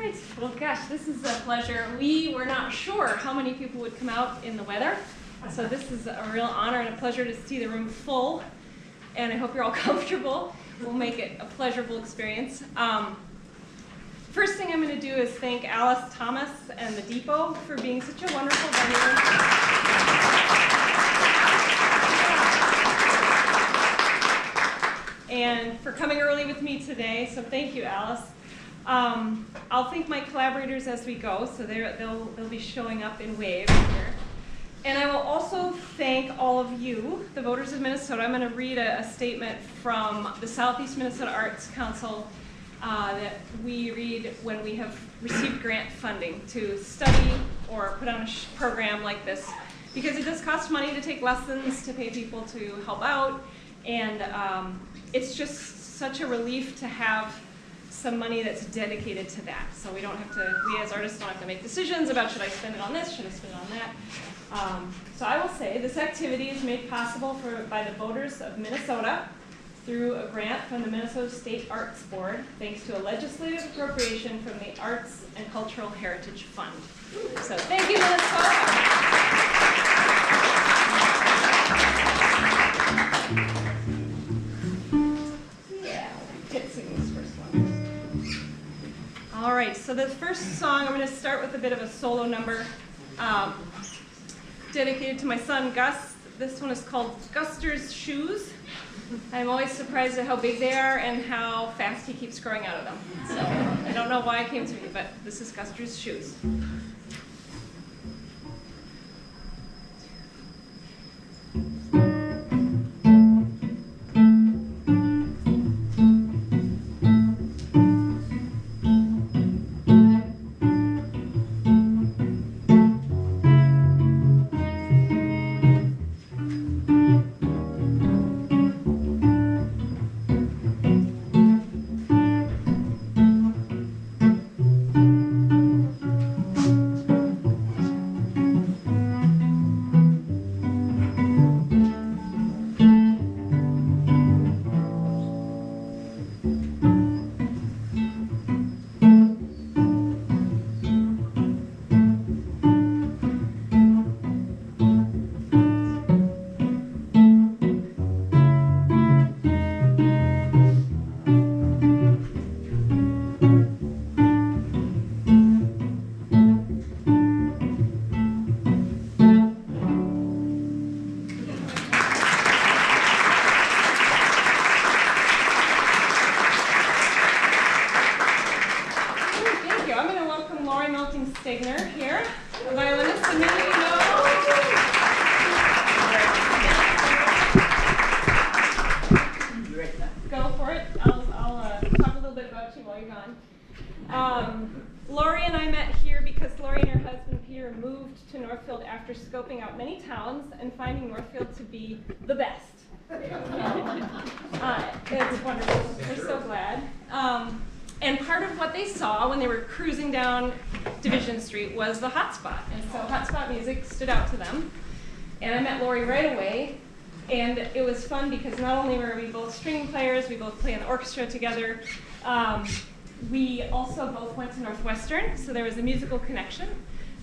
right. Well, gosh, this is a pleasure. We were not sure how many people would come out in the weather, so this is a real honor and a pleasure to see the room full, and I hope you're all comfortable. We'll make it a pleasurable experience. First thing I'm going to do is thank Alice Thomas and the Depot for being such a wonderful venue. And for coming early with me today, so thank you, Alice. I'll thank my collaborators as we go, so they'll be showing up in waves here. And I will also thank all of you, the voters of Minnesota. I'm going to read a statement from the Southeast Minnesota Arts Council that we read when we have received grant funding to study or put on a program like this, because it does cost money to take lessons, to pay people to help out, and it's just such a relief to have some money that's dedicated to that. So we as artists don't have to make decisions about should I spend it on this, should I spend it on that. So I will say this activity is made possible by the voters of Minnesota through a grant from the Minnesota State Arts Board, thanks to a legislative appropriation from the Arts and Cultural Heritage Fund. So thank you, Minnesota. All right, so the first song, I'm going to start with a bit of a solo number dedicated to my son, Gus. This one is called Guster's Shoes. I'm always surprised at how big they are and how fast he keeps growing out of them. So I don't know why it came to me, but this is Guster's Shoes. Melting-Stegner here, a violinist, and many of you know. Go for it. I'll talk a little bit about you while you're gone. Laurie and I met here because Laurie and her husband Peter moved to Northfield after scoping out many towns and finding Northfield to be the best. It's wonderful. We're so glad. And part of what they saw when they were cruising down Division Street was the hotspot. And so hotspot music stood out to them. And I met Laurie right away. And it was fun because not only were we both string players, we both play in the orchestra together. We also both went to Northwestern, so there was a musical connection.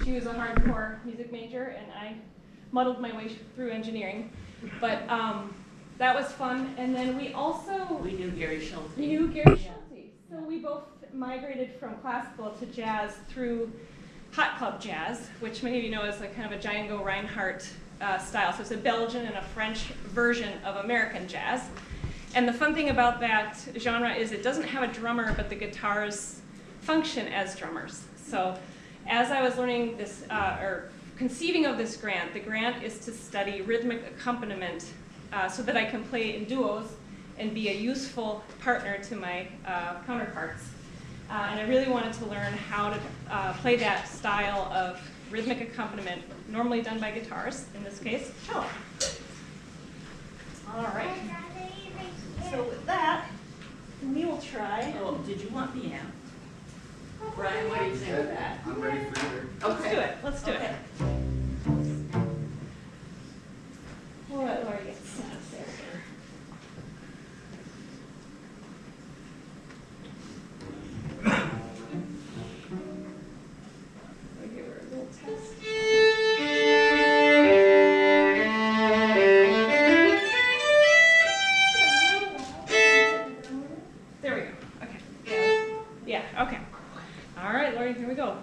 She was a hardcore music major, and I muddled my way through engineering. But that was fun. And then we knew Gary Schulte. So we both migrated from classical to jazz through hot club jazz, which many of you know is like kind of a Django Reinhardt style. So it's a Belgian and a French version of American jazz. And the fun thing about that genre is it doesn't have a drummer, but the guitars function as drummers. So as I was learning this, or conceiving of this grant, the grant is to study rhythmic accompaniment so that I can play in duos and be a useful partner to my counterparts. And I really wanted to learn how to play that style of rhythmic accompaniment, normally done by guitars, in this case, cello. All right. So with that, we will try. Oh, did you want the amp? Brian, what do you think of that? I'm ready for either. Okay. Let's do it. We'll let Laurie get set up there. Okay. All right, Laurie, here we go.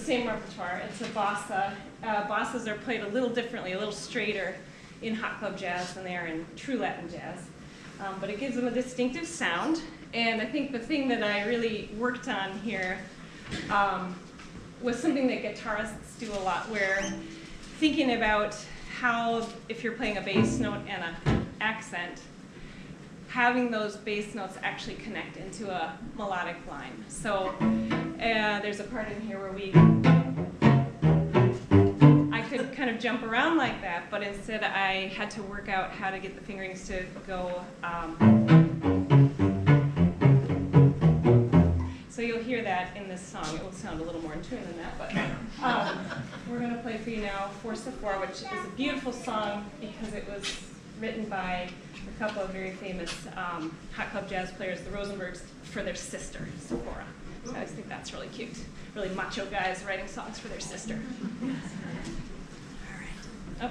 same repertoire. It's a bossa. Bossas are played a little differently, a little straighter in hot club jazz than they are in true Latin jazz. But it gives them a distinctive sound. And I think the thing that I really worked on here was something that guitarists do a lot, where thinking about how, if you're playing a bass note and an accent, having those bass notes actually connect into a melodic line. So there's a part in here where I could kind of jump around like that, but instead I had to work out how to get the fingerings to go. So you'll hear that in this song. It will sound a little more in tune than that, but we're going to play for you now for Sephora, which is a beautiful song because it was written by a couple of very famous hot club jazz players, the Rosenbergs, for their sister, Sephora. So I just think that's really cute. Really macho guys writing songs for their sister. All right. Oh.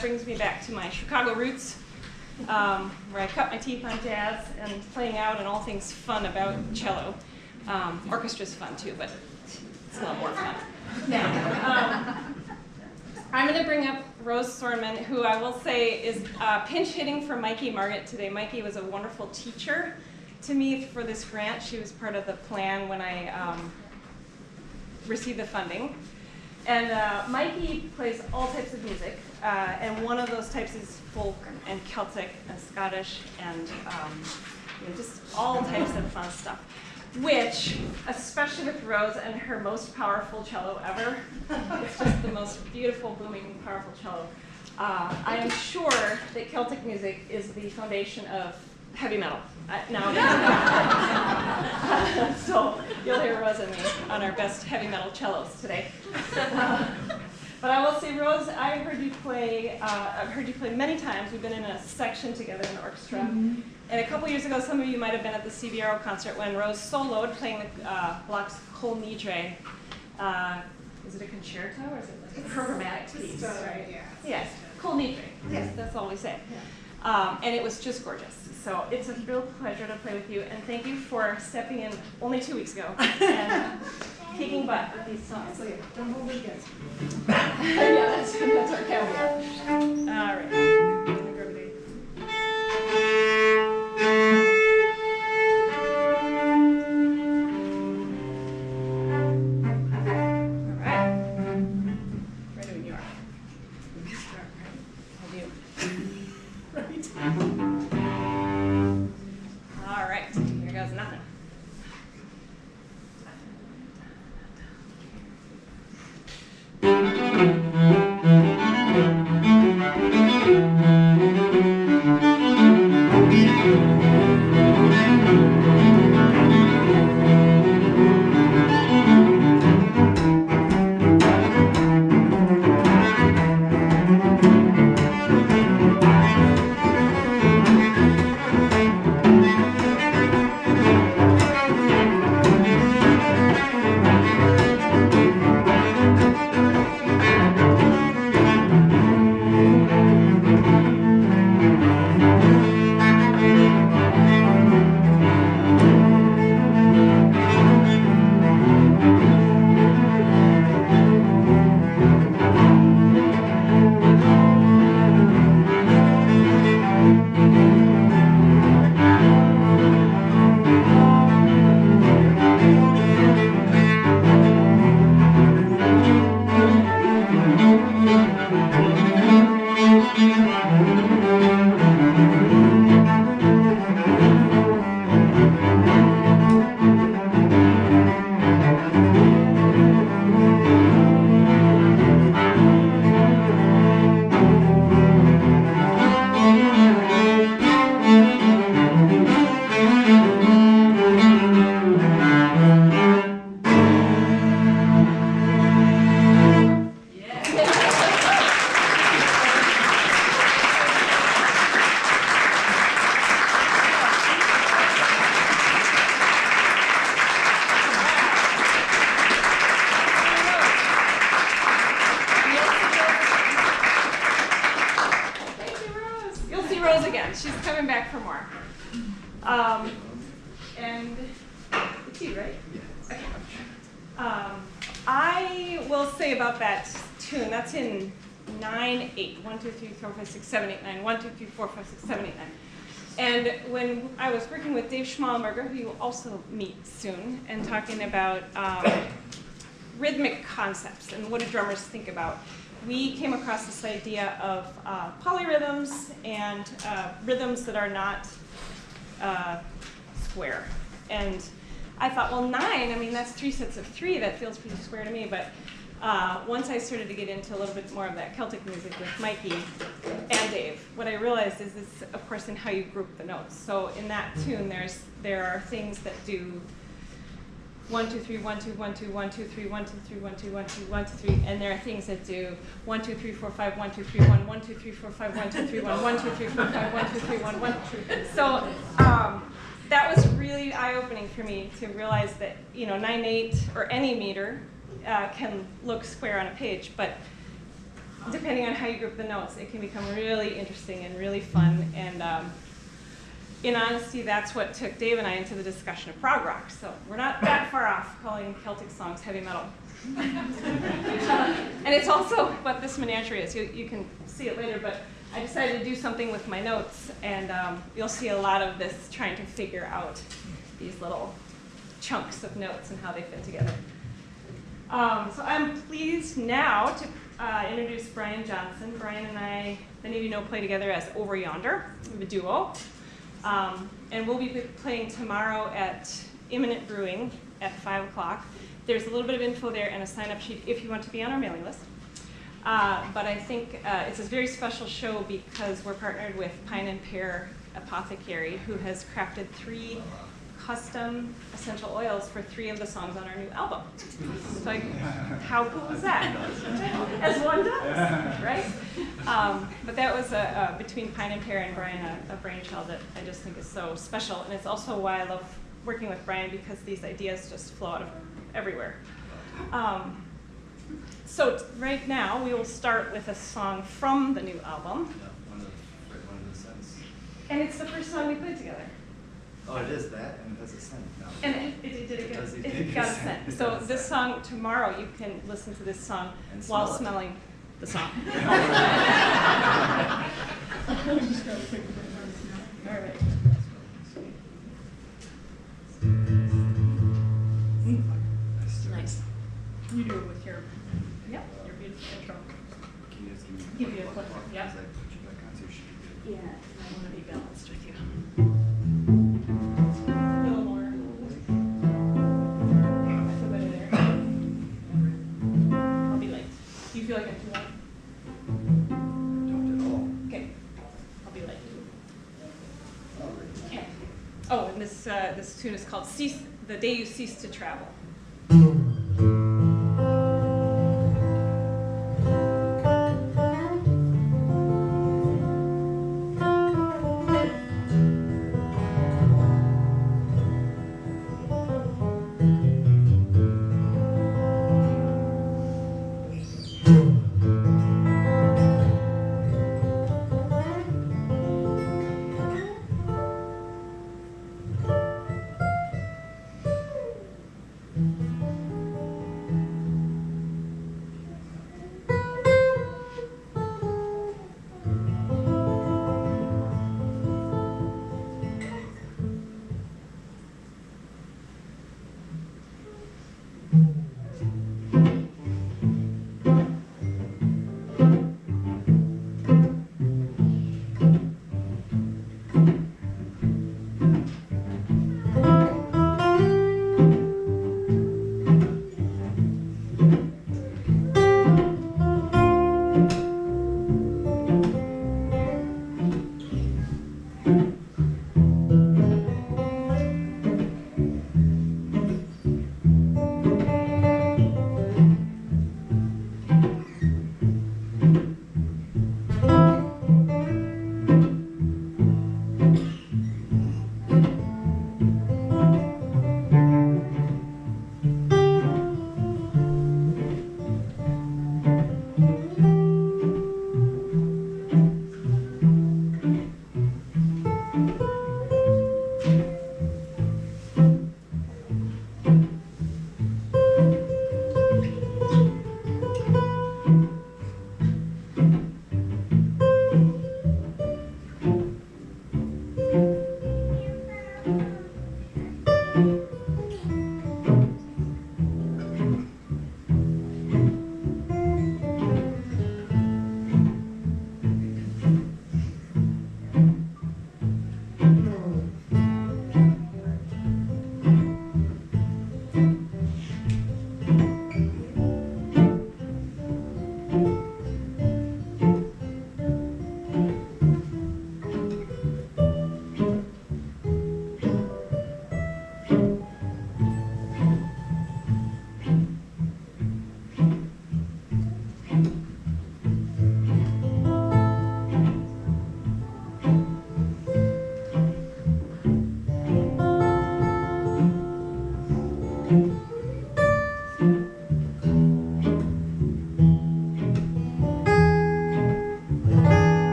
Brings me back to my Chicago roots, where I cut my teeth on jazz and playing out and all things fun about cello. Orchestra's fun too, but it's a lot more fun. I'm going to bring up Rose Sorenmann, who I will say is pinch hitting for Mikey Margaret today. Mikey was a wonderful teacher to me for this grant. She was part of the plan when I received the funding. And Mikey plays all types of music, and one of those types is folk and Celtic and Scottish and just all types of fun stuff, which, especially with Rose and her most powerful cello ever, it's just the most beautiful, booming, powerful cello. I am sure that Celtic music is the foundation of heavy metal nowadays. So you'll hear Rose and me on our best heavy metal cellos today. But I will say, Rose, I've heard you play many times. We've been in a section together in the orchestra. Mm-hmm. And a couple years ago, some of you might have been at the CBRO concert when Rose soloed playing the Bach's Kol Nidre. Is it a concerto or is it like a programmatic piece? Right? Yeah. Yes, Kol Nidre. Yes, that's all we say. Yeah. And it was just gorgeous. So it's a real pleasure to play with you, and thank you for stepping in only 2 weeks ago and kicking butt with these songs. So, don't hold it against me. Yeah, that's our caveat. All right. and it's you, right? Okay. I will say about that tune, that's in 9/8. 1, 2, 3, 4, 5, 6, 7, 8, 9. 1, 2, 3, 4, 5, 6, 7, 8, 9. And when I was working with Dave Schmallenberger, who you will also meet soon, and talking about rhythmic concepts and what do drummers think about, we came across this idea of polyrhythms and rhythms that are not square. And I thought, well, 9, I mean, that's 3 sets of 3. That feels pretty square to me. But once I started to get into a little bit more of that Celtic music with Mikey and Dave, what I realized is it's, of course, in how you group the notes. So in that tune, there are things that do 1, 2, 3, 1, 2, 1, 2, 1, 2, 3, 1, 2, 3, 1, 2, 1, 2, 1, 2, 3, and there are things that do 1, 2, 3, 4, 5, 1, 2, 3, 1, 1, 2, 3, 4, 5, 1, 2, 3, 1, 1, 2, 3, 4, 5, 1, 2, 3, 1, 1. So that was really eye-opening for me to realize that 9/8 or any meter can look square on a page, but depending on how you group the notes, it can become really interesting and really fun. And in honesty, that's what took Dave and I into the discussion of prog rock. So we're not that far off calling Celtic songs heavy metal. And it's also what this menagerie is. You can see it later, but I decided to do something with my notes, and you'll see a lot of this trying to figure out these little chunks of notes and how they fit together. So I'm pleased now to introduce Brian Johnson. Brian and I, many of you know, play together as Over Yonder. We have a duo. And we'll be playing tomorrow at Imminent Brewing at 5 o'clock. There's a little bit of info there and a sign-up sheet if you want to be on our mailing list. But I think it's a very special show because we're partnered with Pine and Pear Apothecary, who has crafted 3 custom essential oils for 3 of the songs on our new album. So how cool is that? As one does, right? But that was between Pine and Pear and Brian, a brainchild that I just think is so special. And it's also why I love working with Brian, because these ideas just flow out of everywhere. So right now, we will start with a song from the new album. Yeah, one of the scents. And it's the first song we played together. Oh, it is that, and it does a scent. No. And it got a scent. So this song, tomorrow, you can listen to this song And while smell it. smelling the song. All right. Nice. You do it with your beautiful intro. Can you just give Give me you a one clip, more? yeah. Because I put you back on, so you should be good. Yeah, I want to be balanced with you. A little more. I feel better there. I'll be late. Do you feel like I'm too loud? Don't at all. Okay. I'll be late. All right. Okay. Oh, and this tune is called "The Day You Cease to Travel."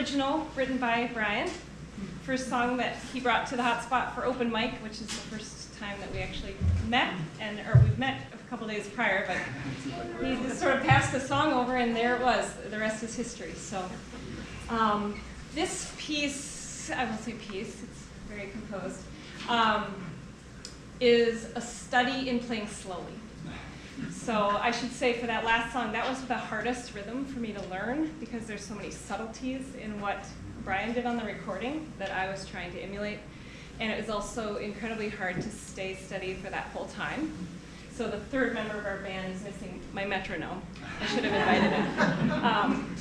original written by Brian. First song that he brought to the hotspot for open mic, which is the first time that we actually met, or we've met a couple days prior, but he just sort of passed the song over and there it was. The rest is history. So this piece, I won't say piece, it's very composed, is a study in playing slowly. So I should say for that last song, that was the hardest rhythm for me to learn because there's so many subtleties in what Brian did on the recording that I was trying to emulate. And it was also incredibly hard to stay steady for that whole time. So the third member of our band is missing my metronome. I should have invited him.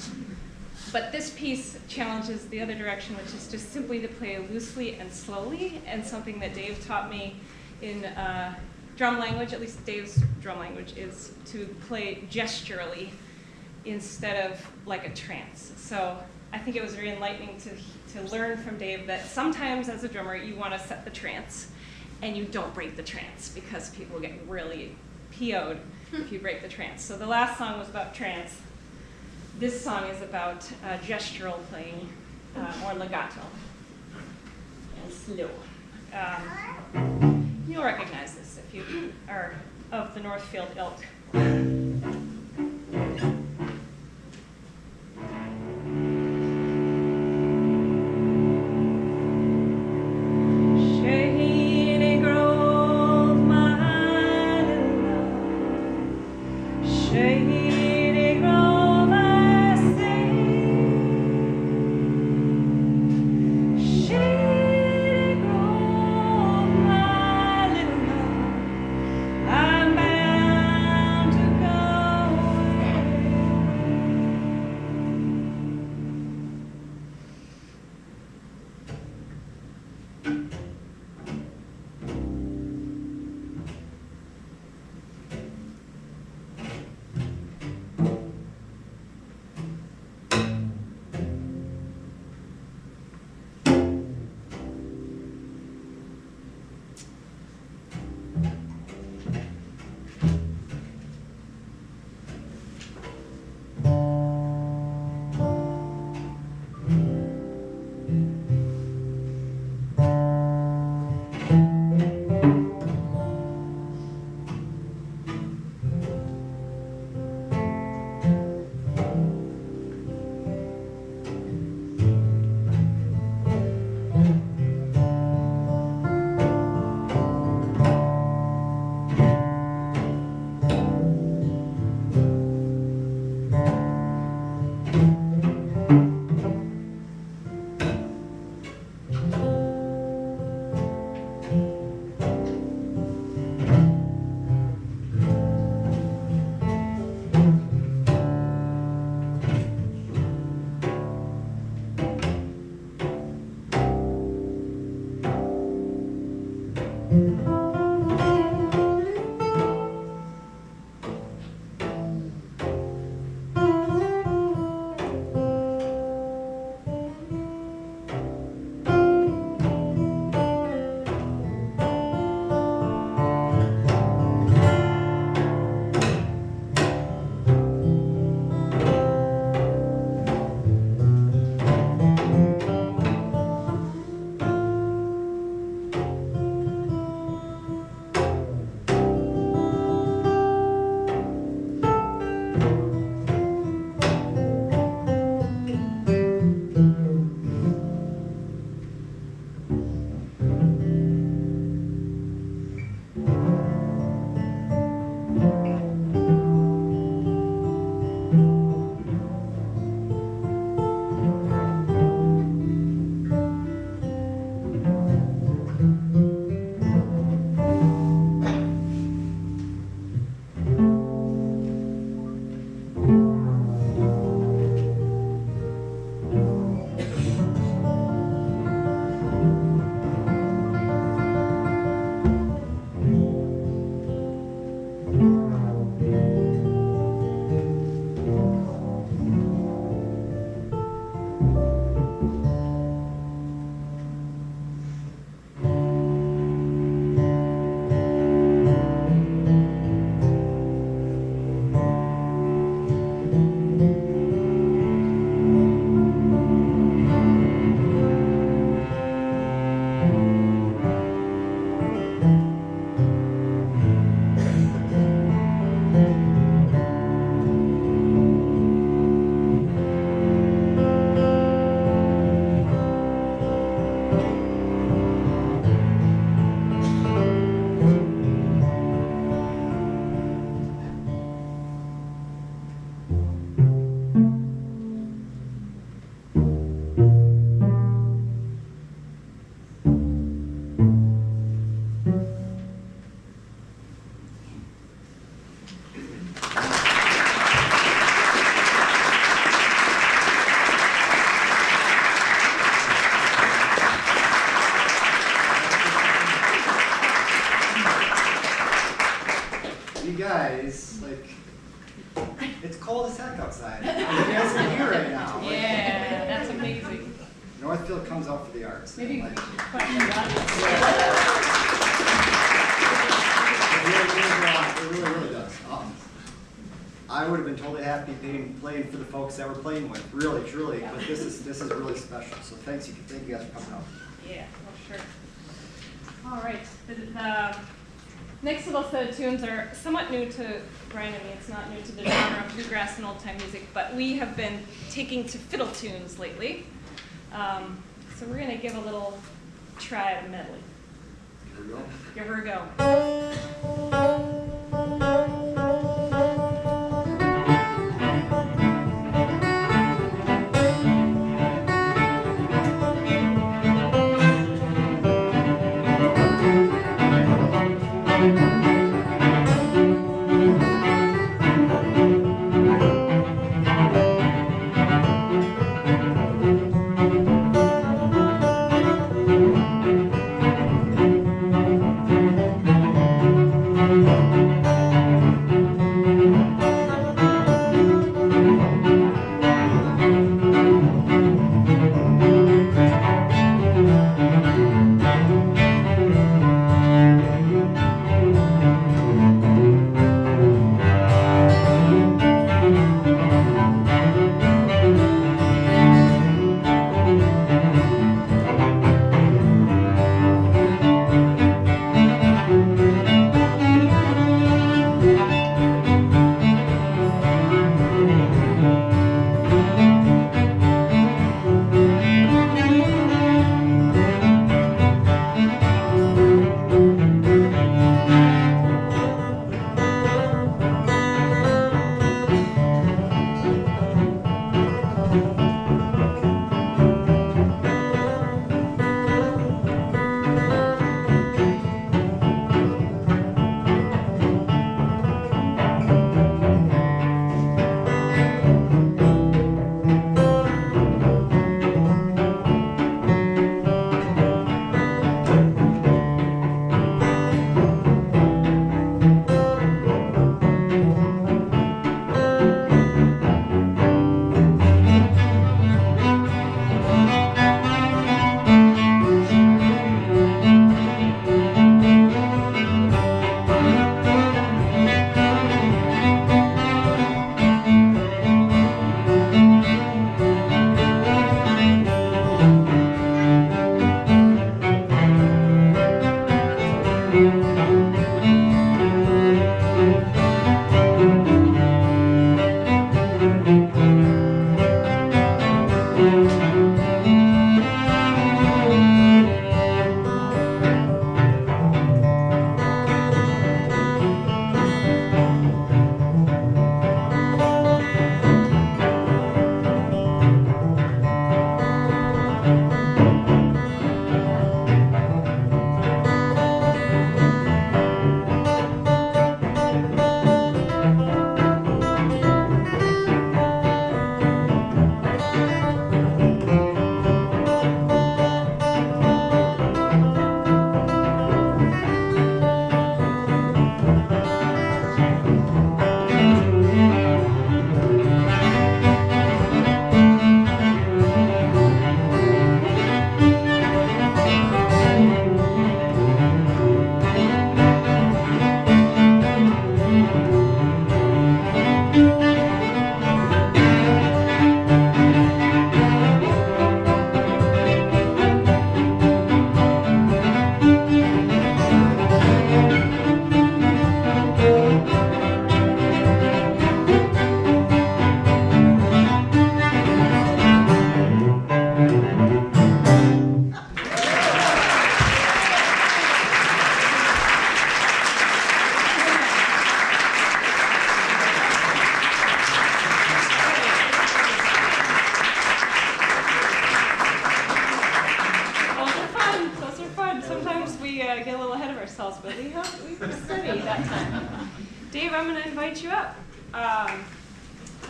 But this piece challenges the other direction, which is just simply to play loosely and slowly, and something that Dave taught me in drum language, at least Dave's drum language, is to play gesturally instead of like a trance. So I think it was very enlightening to learn from Dave that sometimes as a drummer you want to set the trance and you don't break the trance because people get really PO'd if you break the trance. So the last song was about trance. This song is about gestural playing, more legato and slow. You'll recognize this if you are of the Northfield ilk. Shady Grove, my little love. Shady Grove, I say. Shady Grove, my little love. I'm bound to It's cold as heck outside. You guys are here right now. Yeah, that's amazing. Northfield comes out for the arts. Maybe we Like, should question that. it really does. I would have been totally happy playing for the folks that we're playing with, really, truly. But this is really special. So thank you guys for coming out. Yeah, well, sure. All right. The next little set of tunes are somewhat new to Brian and me. It's not new to the genre of bluegrass and old-time music, but we have been taking to fiddle tunes lately. So we're going to give a little try at a medley. Here we go. Give her a go. Dave, I'm going to invite you up.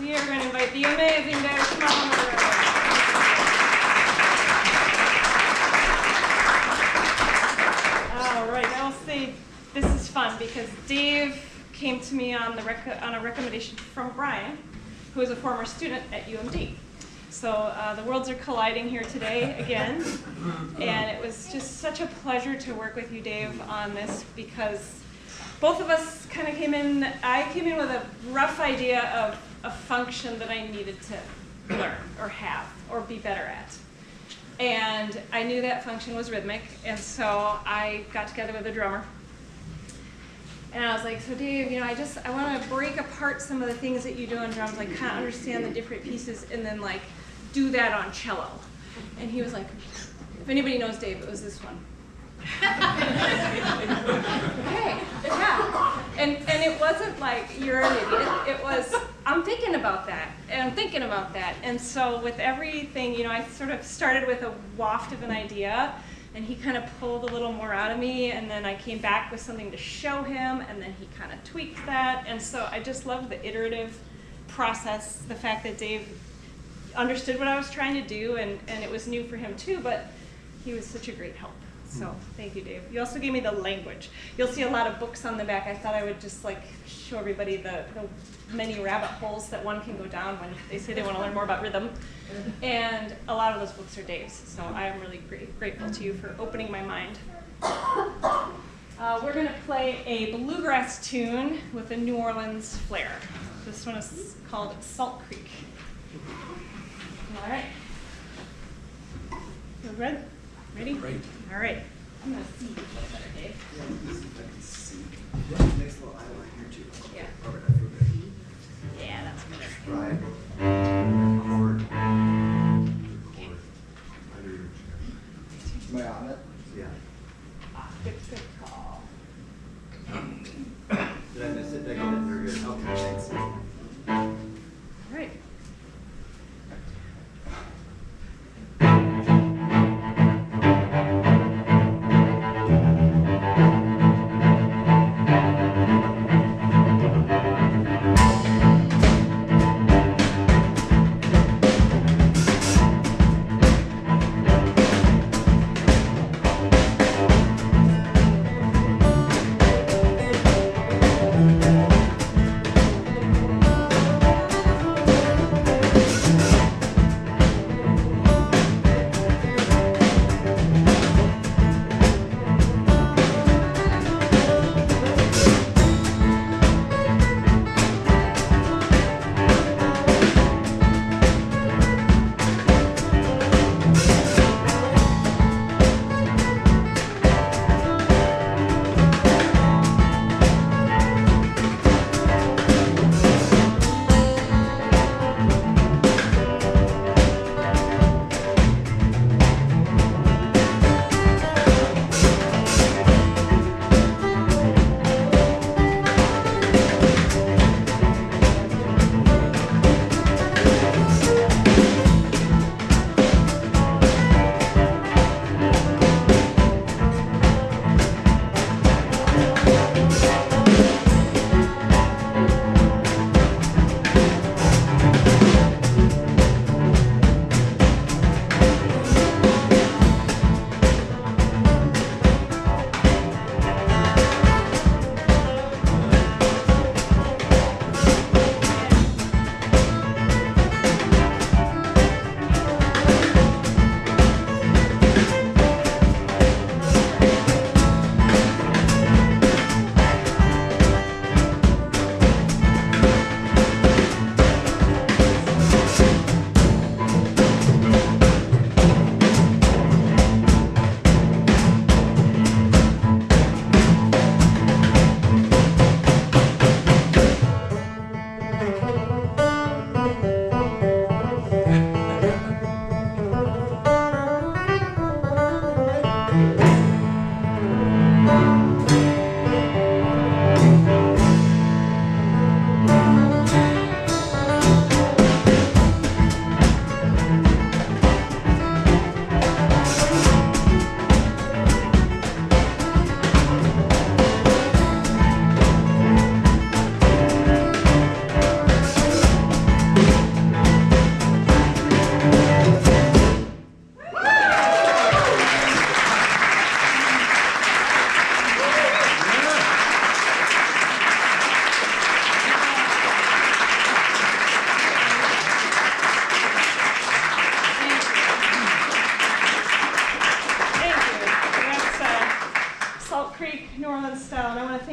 We are going to invite the amazing Dave to come on the road. All right, I will say this is fun because Dave came to me on a recommendation from Brian, who is a former student at UMD. So the worlds are colliding here today again, and it was just such a pleasure to work with you, Dave, on this, because both of us kind of came in, I came in with a rough idea of a function that I needed to learn or have or be better at. And I knew that function was rhythmic, and so I got together with a drummer. And I was like, so Dave, you know, I want to break apart some of the things that you do on drums, like kind of understand the different pieces, and then like do that on cello. And he was like, if anybody knows Dave, it was this one. Okay, yeah. And it wasn't like, you're an idiot. It was, I'm thinking about that, and I'm thinking about that. And so with everything, you know, I sort of started with a waft of an idea, and he kind of pulled a little more out of me, and then I came back with something to show him, and then he kind of tweaked that. And so I just love the iterative process, the fact that Dave understood what I was trying to do, and it was new for him too, but he was such a great help. So thank you, Dave. You also gave me the language. You'll see a lot of books on the back. I thought I would just like show everybody the many rabbit holes that one can go down when they say they want to learn more about rhythm. And a lot of those books are Dave's. So I am really grateful to you for opening my mind. We're going to play a bluegrass tune with a New Orleans flair. This one is called Salt Creek. All right. You good? Ready? Great. All right. I'm going to see you play better, Dave. Yeah, let me see if I can see. Yeah, nice little eye line here too. Yeah. All right, I feel good. Yeah, that's better. Right. Chord. Okay. Am I on it? Yeah. Good call. Did I miss it? Did I get it? Very good. Okay, thanks. All right.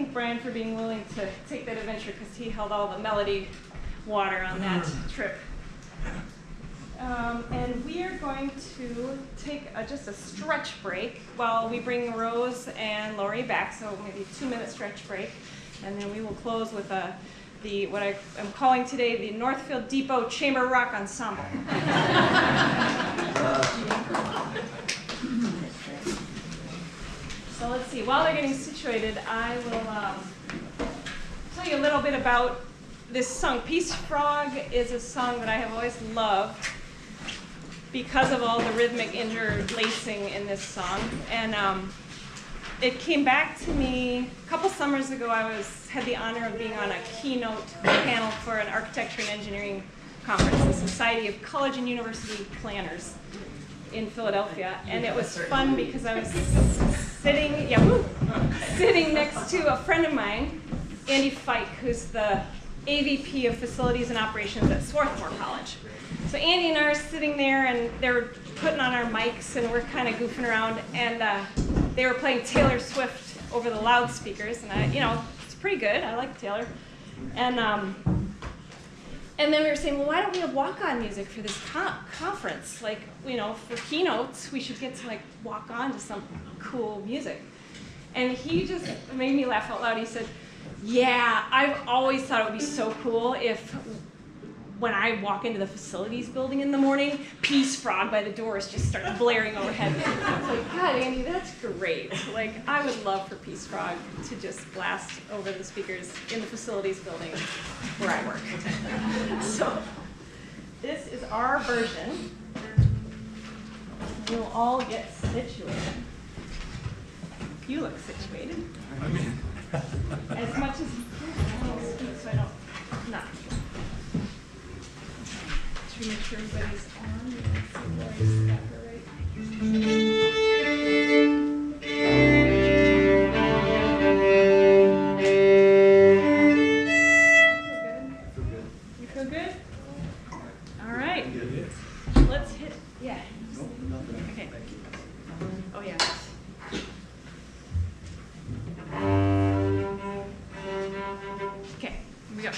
thank Brian for being willing to take that adventure because he held all the melody water on that trip. And we are going to take just a stretch break while we bring Rose and Laurie back, so maybe a 2-minute stretch break. And then we will close with what I am calling today the Northfield Depot Chamber Rock Ensemble. So let's see, while they're getting situated, I will tell you a little bit about this song. Peace Frog is a song that I have always loved because of all the rhythmic interlacing in this song. And it came back to me a couple summers ago. I had the honor of being on a keynote panel for an architecture and engineering conference, the Society of College and University Planners in Philadelphia. And it was fun because I was sitting next to a friend of mine, Andy Fike, who's the AVP of Facilities and Operations at Swarthmore College. So Andy and I are sitting there, and they were putting on our mics, and we're kind of goofing around, and they were playing Taylor Swift over the loudspeakers, and it's pretty good. I like Taylor. And then we were saying, well, why don't we have walk-on music for this conference? Like, for keynotes, we should get to walk on to some cool music. And he just made me laugh out loud. He said, yeah, I've always thought it would be so cool if when I walk into the facilities building in the morning, Peace Frog by the Doors just starts blaring overhead. I was like, God, Andy, that's great. I would love for Peace Frog to just blast over the speakers in the facilities building where I work. So this is our version. We'll all get situated. You look situated. As much as you can. I don't speak, so I don't. Not. To make sure everybody's on. Let's see Laurie's got her right. You feel good? All right. Let's hit. Yeah. Okay. Oh yeah. Okay. Here we go.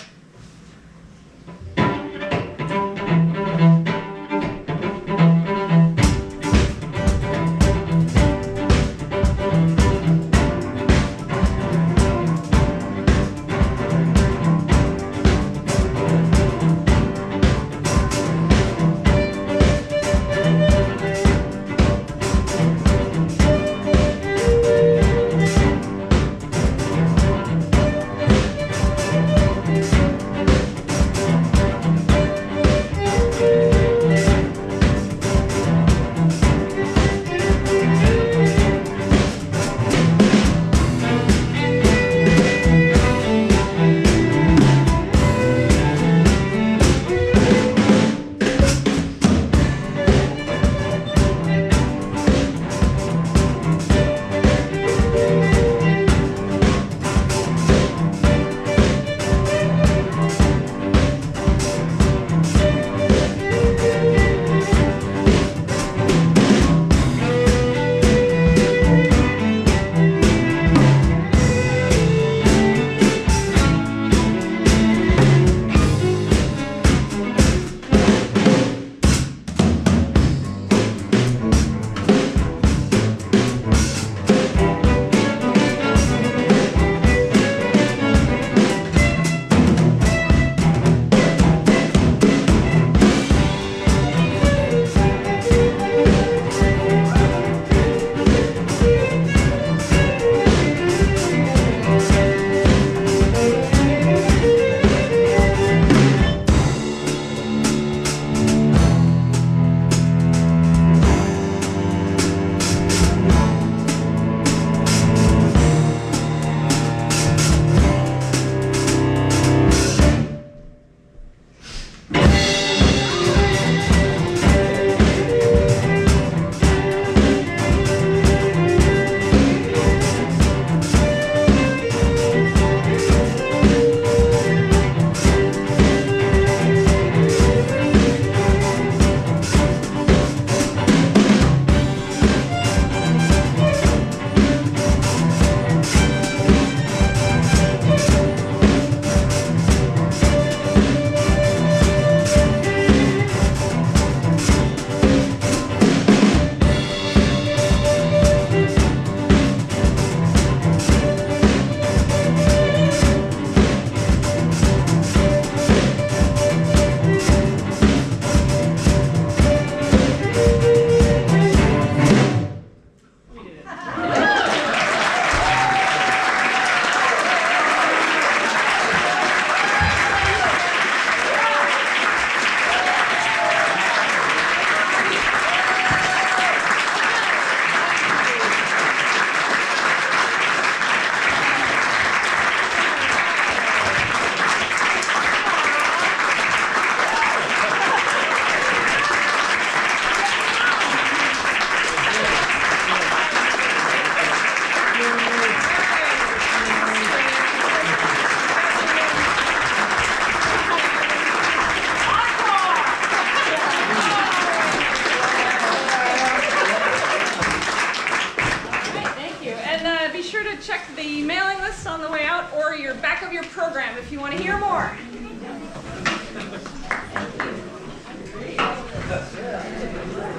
if you want to hear more.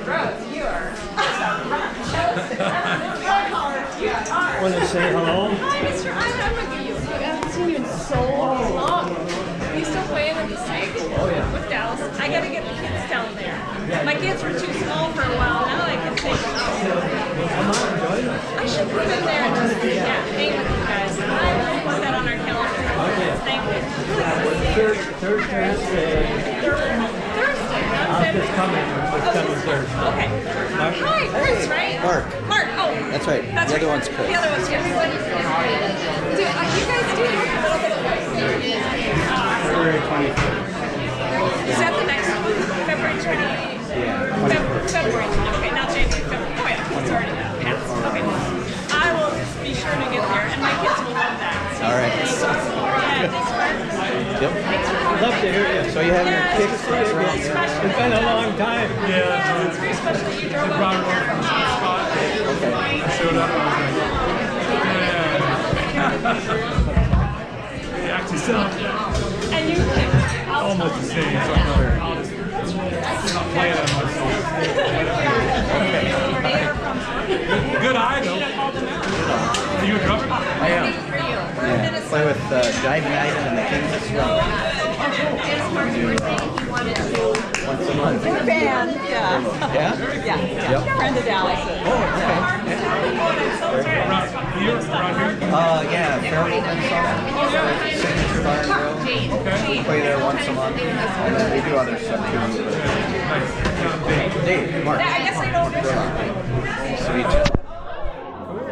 Brose, you are. Want to say hello? Hi, Mr. I'm gonna give you. I haven't seen you in so long. Are you still playing at the stage? Oh yeah. With Dallas. I gotta get the kids down there. My kids were too small for a while. Now I can take them out. I should put them there and just hang with you guys. I will put that on our calendar. Okay. Thank you. Third Thursday. Thursday. This coming Thursday. Okay. Hi, Chris, right? Mark. Mark. Oh. That's right. That's The other right. one's Chris. The other one's Chris. You guys do look a little bit alike. February 25th. Is that the next one? February 20? Yeah. February. Okay, not January. February. Oh yeah, it's already passed. Okay. I will just be sure to get there, and my kids will love that. So All right. thanks. Yeah, thanks for Yep. Love to hear you. So you have your Yeah, kicks? it's special. It's been a long time. Yeah, it's very special that you drove up here from Chicago. Showed up, I was like, yeah. He actually sounded And you can almost the same, so I'm not playing on myself. They are from Good eye, though. Are you a drummer? I am. Yeah. Play with Jive Night and the Kings of Swing. Once a month. Band, yeah. Yeah? Yeah. Yep. Friend of Dallas's. Oh, okay. Around here? Yeah, Fairfield and Signature Bar and Grill. We play there once a month. And then we do other stuff too. Dave, Mark. I guess I don't know. Sweet.